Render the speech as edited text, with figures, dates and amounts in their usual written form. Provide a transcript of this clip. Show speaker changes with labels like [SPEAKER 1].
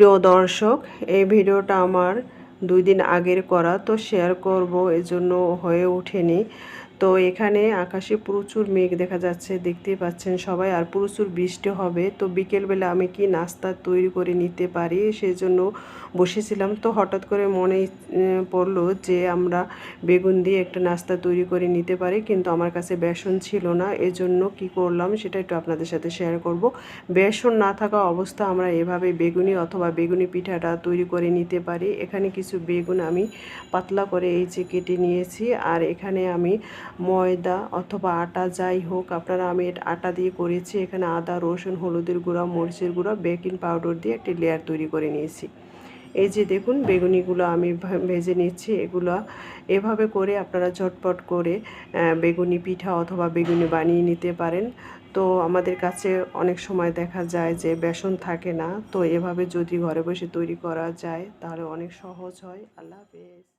[SPEAKER 1] প্রিয় দর্শক, এই ভিডিওটা আমার 2 দিন আগের করা, তো শেয়ার করব এজন্য হয়ে ওঠেনি। তো এখানে আকাশে প্রচুর মেঘ দেখা যাচ্ছে, দেখতেই পাচ্ছেন সবাই, আর প্রচুর বৃষ্টি হবে। তো বিকেলবেলা আমি কি নাস্তা তৈরি করে নিতে পারি সেজন্য বসেছিলাম। তো হঠাৎ করে মনে পড়লো যে আমরা বেগুন দিয়ে একটা নাস্তা তৈরি করে নিতে পারি, কিন্তু আমার কাছে বেসন ছিল না। এজন্য কি করলাম সেটা একটু আপনাদের সাথে শেয়ার করব। বেসন না থাকা অবস্থা আমরা এভাবে বেগুনি অথবা বেগুনি পিঠাটা তৈরি করে নিতে পারি। এখানে কিছু বেগুন আমি পাতলা করে এই যে কেটে নিয়েছি, আর এখানে আমি ময়দা অথবা আটা যাই হোক আপনারা, আমি আটা দিয়ে করেছি। এখানে আদা, রসুন, হলুদের গুঁড়া, মরিচের গুঁড়া, বেকিং পাউডার দিয়ে একটি লেয়ার তৈরি করে নিয়েছি। এই যে দেখুন বেগুনিগুলো আমি ভেজে নিচ্ছি। এগুলো এভাবে করে আপনারা ঝটপট করে বেগুনি পিঠা অথবা বেগুনি বানিয়ে নিতে পারেন। তো আমাদের কাছে অনেক সময় দেখা যায় যে বেসন থাকে না, তো এভাবে যদি ঘরে বসে তৈরি করা যায় তাহলে অনেক সহজ হয়। আল্লাহ হাফেজ।